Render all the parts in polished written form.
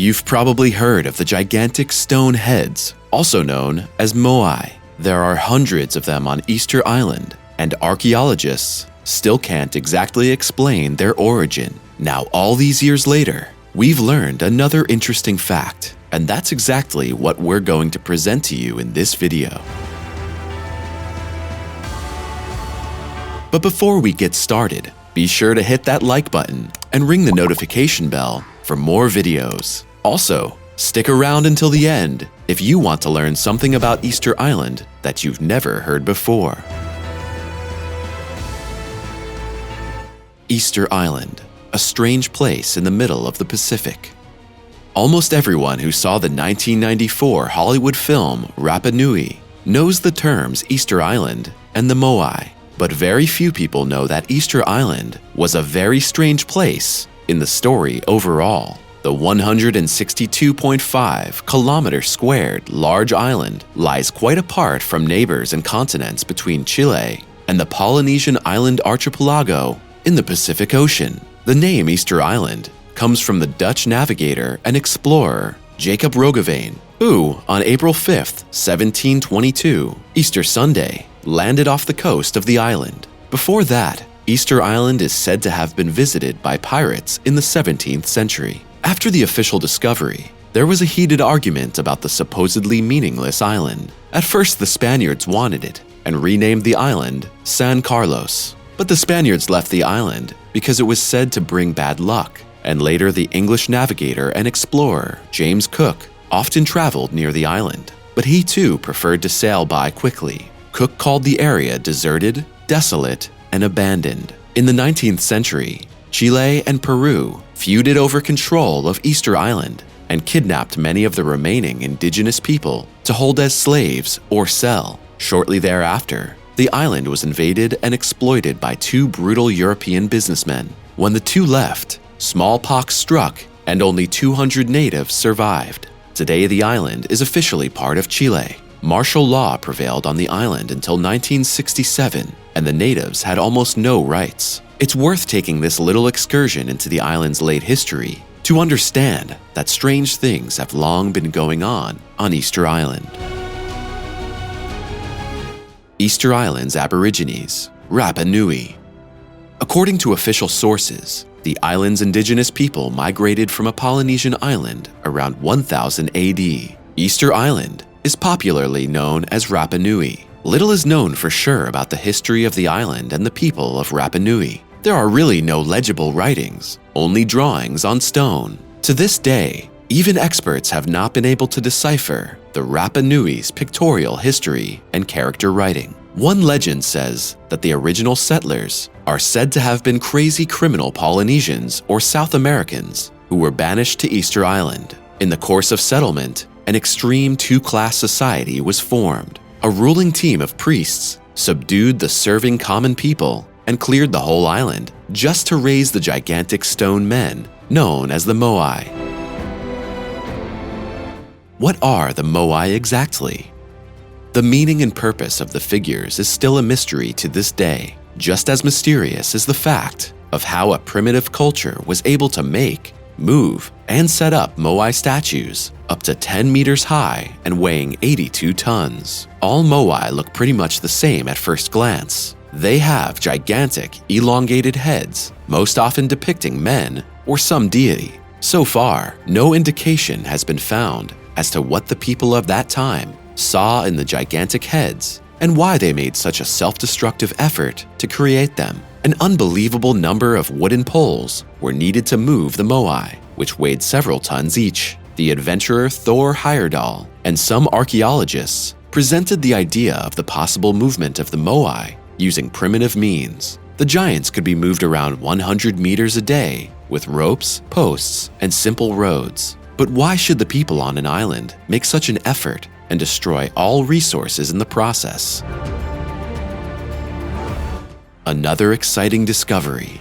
You've probably heard of the gigantic stone heads, also known as Moai. There are hundreds of them on Easter Island, and archaeologists still can't exactly explain their origin. Now, all these years later, we've learned another interesting fact, and that's exactly what we're going to present to you in this video. But before we get started, be sure to hit that like button and ring the notification bell for more videos. Also, stick around until the end if you want to learn something about Easter Island that you've never heard before. Easter Island, a strange place in the middle of the Pacific. Almost everyone who saw the 1994 Hollywood film Rapa Nui knows the terms Easter Island and the Moai. But very few people know that Easter Island was a very strange place in the story overall. The 162.5 kilometer squared large island lies quite apart from neighbors and continents between Chile and the Polynesian island archipelago in the Pacific Ocean. The name Easter Island comes from the Dutch navigator and explorer Jacob Roggeveen, who, on April 5th, 1722, Easter Sunday, landed off the coast of the island. Before that, Easter Island is said to have been visited by pirates in the 17th century. After the official discovery, there was a heated argument about the supposedly meaningless island. At first, the Spaniards wanted it and renamed the island San Carlos. But the Spaniards left the island because it was said to bring bad luck, and later the English navigator and explorer James Cook often traveled near the island, but he too preferred to sail by quickly. Cook called the area deserted, desolate, and abandoned. In the 19th century, Chile and Peru feuded over control of Easter Island and kidnapped many of the remaining indigenous people to hold as slaves or sell. Shortly thereafter, the island was invaded and exploited by two brutal European businessmen. When the two left, smallpox struck and only 200 natives survived. Today, the island is officially part of Chile. Martial law prevailed on the island until 1967, and the natives had almost no rights. It's worth taking this little excursion into the island's late history to understand that strange things have long been going on Easter Island. Easter Island's Aborigines, Rapa Nui. According to official sources, the island's indigenous people migrated from a Polynesian island around 1000 AD. Easter Island is popularly known as Rapa Nui. Little is known for sure about the history of the island and the people of Rapa Nui. There are really no legible writings, only drawings on stone. To this day, even experts have not been able to decipher the Rapa Nui's pictorial history and character writing. One legend says that the original settlers are said to have been crazy criminal Polynesians or South Americans who were banished to Easter Island. In the course of settlement, an extreme two-class society was formed. A ruling team of priests subdued the serving common people and cleared the whole island just to raise the gigantic stone men known as the Moai. What are the Moai exactly? The meaning and purpose of the figures is still a mystery to this day, just as mysterious is the fact of how a primitive culture was able to make, move, and set up Moai statues up to 10 meters high and weighing 82 tons. All Moai look pretty much the same at first glance. They have gigantic, elongated heads, most often depicting men or some deity. So far, no indication has been found as to what the people of that time saw in the gigantic heads and why they made such a self-destructive effort to create them. An unbelievable number of wooden poles were needed to move the Moai, which weighed several tons each. The adventurer Thor Heyerdahl and some archaeologists presented the idea of the possible movement of the Moai using primitive means. The giants could be moved around 100 meters a day with ropes, posts, and simple roads. But why should the people on an island make such an effort and destroy all resources in the process? Another exciting discovery.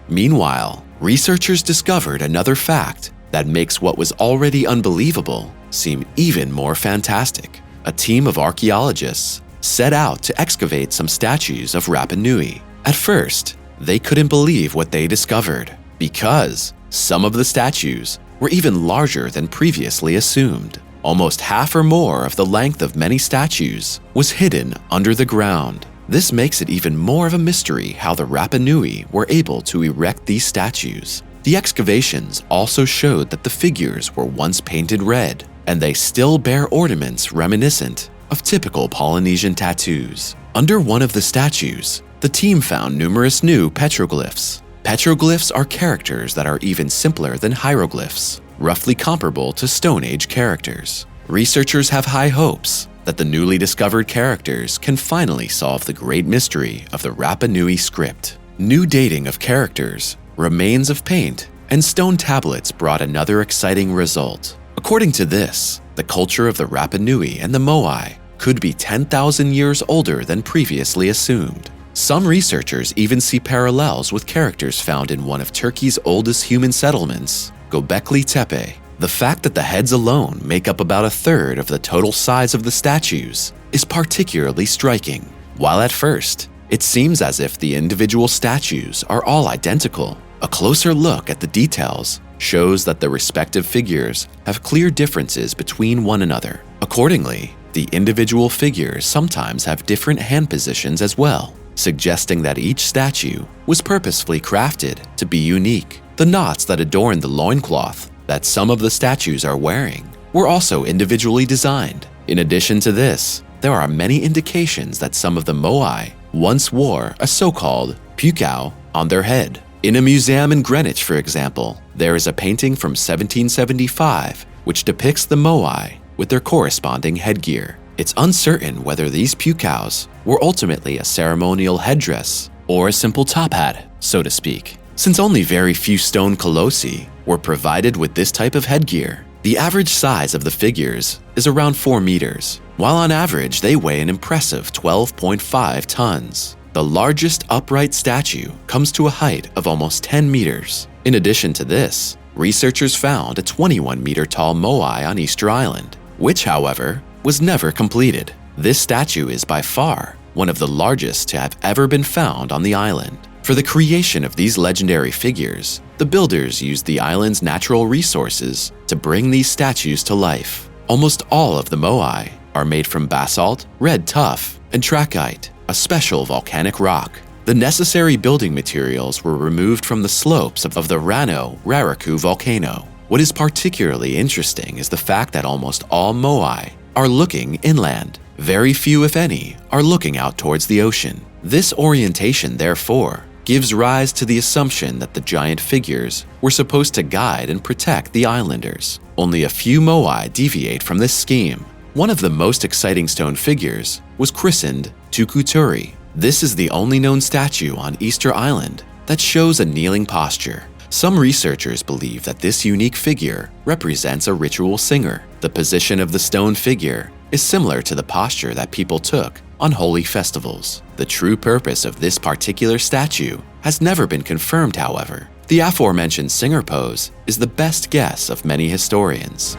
Meanwhile, researchers discovered another fact that makes what was already unbelievable seem even more fantastic. A team of archaeologists set out to excavate some statues of Rapa Nui. At first, they couldn't believe what they discovered because some of the statues were even larger than previously assumed. Almost half or more of the length of many statues was hidden under the ground. This makes it even more of a mystery how the Rapa Nui were able to erect these statues. The excavations also showed that the figures were once painted red, and they still bear ornaments reminiscent of typical Polynesian tattoos. Under one of the statues, the team found numerous new petroglyphs. Petroglyphs are characters that are even simpler than hieroglyphs, roughly comparable to Stone Age characters. Researchers have high hopes that the newly discovered characters can finally solve the great mystery of the Rapa Nui script. New dating of characters, remains of paint, and stone tablets brought another exciting result. According to this, the culture of the Rapa Nui and the Moai could be 10,000 years older than previously assumed. Some researchers even see parallels with characters found in one of Turkey's oldest human settlements, Göbekli Tepe. The fact that the heads alone make up about a third of the total size of the statues is particularly striking. While at first, it seems as if the individual statues are all identical, a closer look at the details shows that the respective figures have clear differences between one another. Accordingly, the individual figures sometimes have different hand positions as well, suggesting that each statue was purposefully crafted to be unique. The knots that adorn the loincloth that some of the statues are wearing were also individually designed. In addition to this, there are many indications that some of the Moai once wore a so-called pukao on their head. In a museum in Greenwich, for example, there is a painting from 1775 which depicts the Moai with their corresponding headgear. It's uncertain whether these pukaos were ultimately a ceremonial headdress or a simple top hat, so to speak. Since only very few stone colossi were provided with this type of headgear, the average size of the figures is around 4 meters, while on average they weigh an impressive 12.5 tons. The largest upright statue comes to a height of almost 10 meters. In addition to this, researchers found a 21-meter tall Moai on Easter Island, which, however, was never completed. This statue is by far one of the largest to have ever been found on the island. For the creation of these legendary figures, the builders used the island's natural resources to bring these statues to life. Almost all of the Moai are made from basalt, red tuff, and trachyte, a special volcanic rock. The necessary building materials were removed from the slopes of the Rano-Raraku volcano. What is particularly interesting is the fact that almost all Moai are looking inland. Very few, if any, are looking out towards the ocean. This orientation, therefore, gives rise to the assumption that the giant figures were supposed to guide and protect the islanders. Only a few Moai deviate from this scheme. One of the most exciting stone figures was christened Tukuturi. This is the only known statue on Easter Island that shows a kneeling posture. Some researchers believe that this unique figure represents a ritual singer. The position of the stone figure is similar to the posture that people took on holy festivals. The true purpose of this particular statue has never been confirmed, however. The aforementioned singer pose is the best guess of many historians.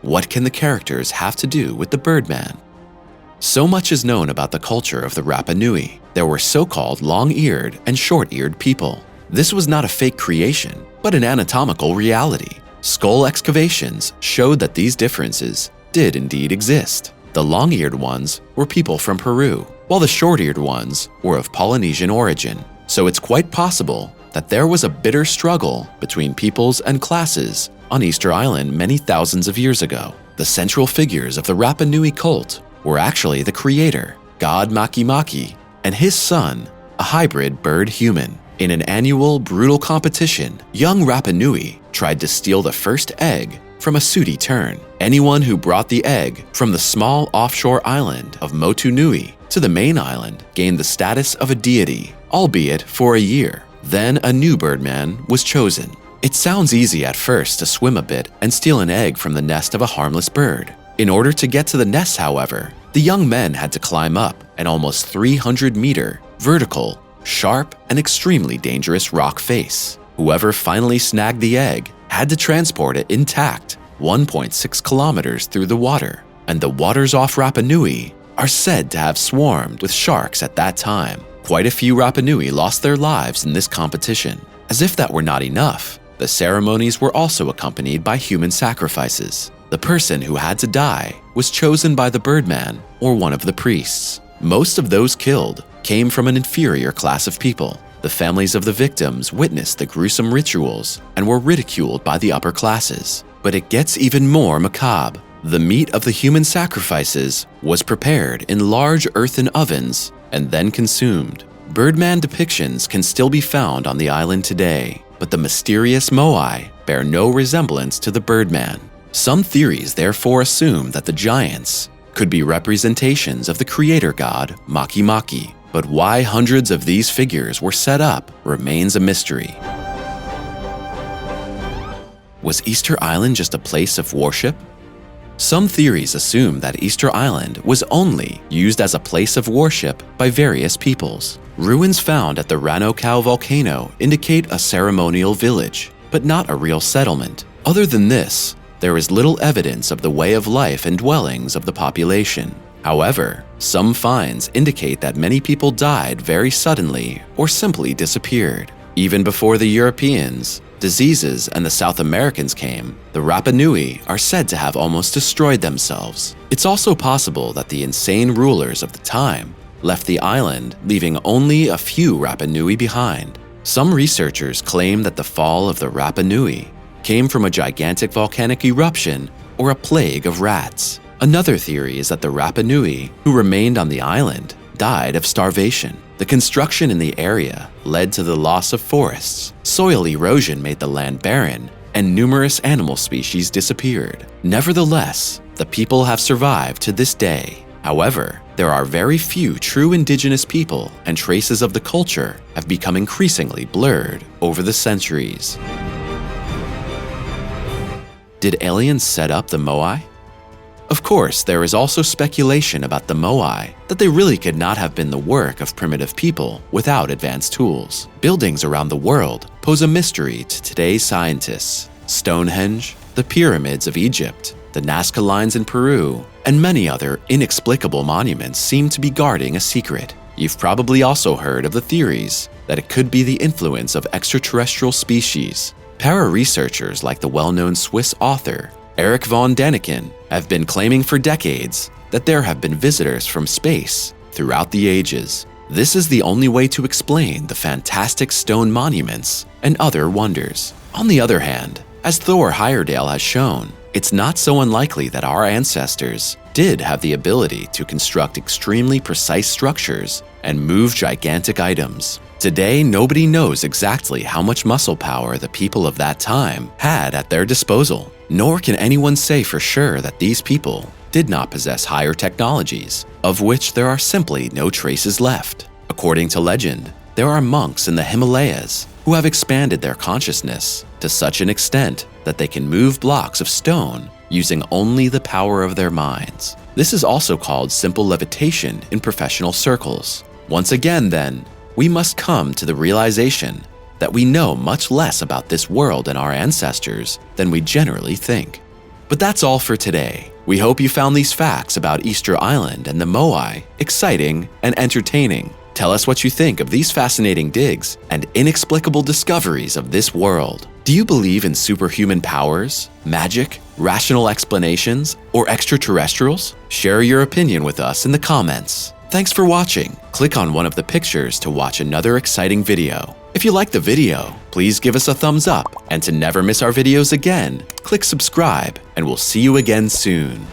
What can the characters have to do with the Birdman? So much is known about the culture of the Rapa Nui. There were so-called long-eared and short-eared people. This was not a fake creation, but an anatomical reality. Skull excavations showed that these differences did indeed exist. The long-eared ones were people from Peru, while the short-eared ones were of Polynesian origin. So it's quite possible that there was a bitter struggle between peoples and classes on Easter Island many thousands of years ago. The central figures of the Rapa Nui cult were actually the creator, god Makemake, and his son, a hybrid bird-human. In an annual brutal competition, young Rapa Nui tried to steal the first egg from a sooty tern. Anyone who brought the egg from the small offshore island of Motu Nui to the main island gained the status of a deity, albeit for a year. Then a new birdman was chosen. It sounds easy at first to swim a bit and steal an egg from the nest of a harmless bird. In order to get to the nest, however, the young men had to climb up an almost 300-meter, vertical, sharp, and extremely dangerous rock face. Whoever finally snagged the egg had to transport it intact 1.6 kilometers through the water, and the waters off Rapa Nui are said to have swarmed with sharks at that time. Quite a few Rapa Nui lost their lives in this competition. As if that were not enough, the ceremonies were also accompanied by human sacrifices. The person who had to die was chosen by the Birdman or one of the priests. Most of those killed came from an inferior class of people. The families of the victims witnessed the gruesome rituals and were ridiculed by the upper classes. But it gets even more macabre. The meat of the human sacrifices was prepared in large earthen ovens and then consumed. Birdman depictions can still be found on the island today, but the mysterious Moai bear no resemblance to the Birdman. Some theories therefore assume that the giants could be representations of the creator god Maki Maki, but why hundreds of these figures were set up remains a mystery. Was Easter Island just a place of worship? Some theories assume that Easter Island was only used as a place of worship by various peoples. Ruins found at the Ranokau volcano indicate a ceremonial village, but not a real settlement. Other than this, there is little evidence of the way of life and dwellings of the population. However, some finds indicate that many people died very suddenly or simply disappeared. Even before the Europeans, diseases, and the South Americans came, the Rapa Nui are said to have almost destroyed themselves. It's also possible that the insane rulers of the time left the island, leaving only a few Rapa Nui behind. Some researchers claim that the fall of the Rapa Nui came from a gigantic volcanic eruption or a plague of rats. Another theory is that the Rapa Nui, who remained on the island, died of starvation. The construction in the area led to the loss of forests, soil erosion made the land barren, and numerous animal species disappeared. Nevertheless, the people have survived to this day. However, there are very few true indigenous people, and traces of the culture have become increasingly blurred over the centuries. Did aliens set up the Moai? Of course, there is also speculation about the Moai that they really could not have been the work of primitive people without advanced tools. Buildings around the world pose a mystery to today's scientists. Stonehenge, the pyramids of Egypt, the Nazca Lines in Peru, and many other inexplicable monuments seem to be guarding a secret. You've probably also heard of the theories that it could be the influence of extraterrestrial species. Para-researchers like the well-known Swiss author Erich von Däniken have been claiming for decades that there have been visitors from space throughout the ages. This is the only way to explain the fantastic stone monuments and other wonders. On the other hand, as Thor Heyerdahl has shown, it's not so unlikely that our ancestors did have the ability to construct extremely precise structures and move gigantic items. Today, nobody knows exactly how much muscle power the people of that time had at their disposal, nor can anyone say for sure that these people did not possess higher technologies, of which there are simply no traces left. According to legend, there are monks in the Himalayas who have expanded their consciousness to such an extent that they can move blocks of stone using only the power of their minds. This is also called simple levitation in professional circles. Once again, then, we must come to the realization that we know much less about this world and our ancestors than we generally think. But that's all for today. We hope you found these facts about Easter Island and the Moai exciting and entertaining. Tell us what you think of these fascinating digs and inexplicable discoveries of this world. Do you believe in superhuman powers, magic, rational explanations, or extraterrestrials? Share your opinion with us in the comments. Thanks for watching. Click on one of the pictures to watch another exciting video. If you like the video, please give us a thumbs up. And to never miss our videos again, click subscribe, and we'll see you again soon.